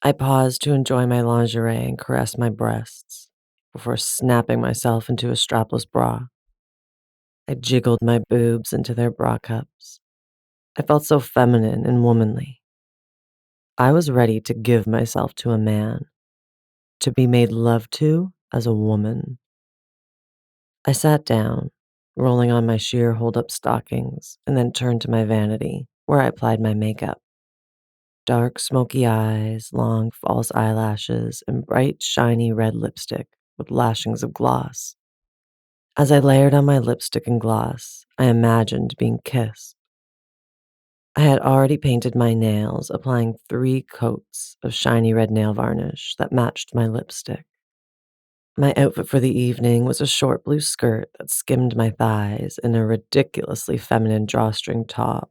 I paused to enjoy my lingerie and caress my breasts before snapping myself into a strapless bra. I jiggled my boobs into their bra cups. I felt so feminine and womanly. I was ready to give myself to a man, to be made love to as a woman. I sat down, rolling on my sheer hold-up stockings, and then turned to my vanity, where I applied my makeup. Dark, smoky eyes, long, false eyelashes, and bright, shiny red lipstick with lashings of gloss. As I layered on my lipstick and gloss, I imagined being kissed. I had already painted my nails, applying 3 coats of shiny red nail varnish that matched my lipstick. My outfit for the evening was a short blue skirt that skimmed my thighs and a ridiculously feminine drawstring top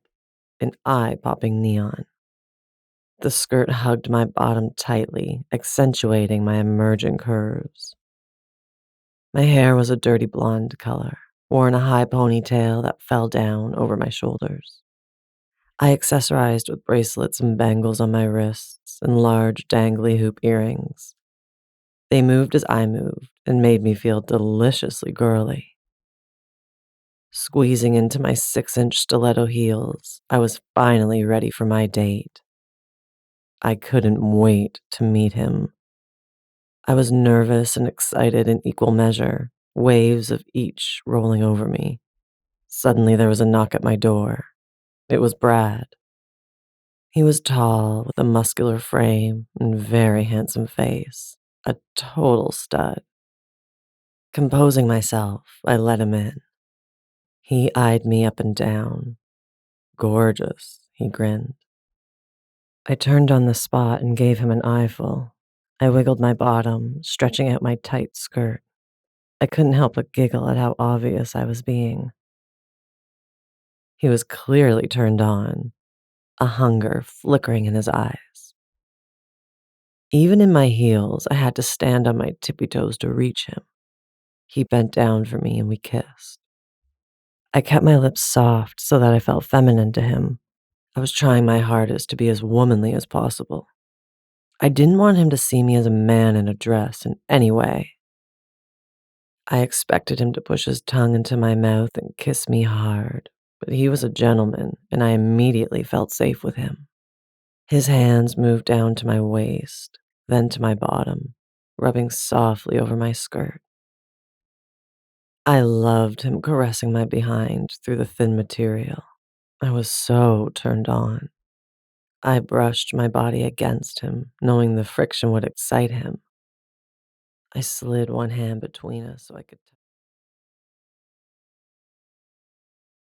in eye-popping neon. The skirt hugged my bottom tightly, accentuating my emerging curves. My hair was a dirty blonde color, worn a high ponytail that fell down over my shoulders. I accessorized with bracelets and bangles on my wrists and large, dangly hoop earrings. They moved as I moved and made me feel deliciously girly. Squeezing into my 6-inch stiletto heels, I was finally ready for my date. I couldn't wait to meet him. I was nervous and excited in equal measure, waves of each rolling over me. Suddenly there was a knock at my door. It was Brad. He was tall, with a muscular frame and very handsome face, a total stud. Composing myself, I let him in. He eyed me up and down. Gorgeous, he grinned. I turned on the spot and gave him an eyeful. I wiggled my bottom, stretching out my tight skirt. I couldn't help but giggle at how obvious I was being. He was clearly turned on, a hunger flickering in his eyes. Even in my heels, I had to stand on my tippy toes to reach him. He bent down for me and we kissed. I kept my lips soft so that I felt feminine to him. I was trying my hardest to be as womanly as possible. I didn't want him to see me as a man in a dress in any way. I expected him to push his tongue into my mouth and kiss me hard, but he was a gentleman, and I immediately felt safe with him. His hands moved down to my waist, then to my bottom, rubbing softly over my skirt. I loved him caressing my behind through the thin material. I was so turned on. I brushed my body against him, knowing the friction would excite him. I slid one hand between us so I could touch.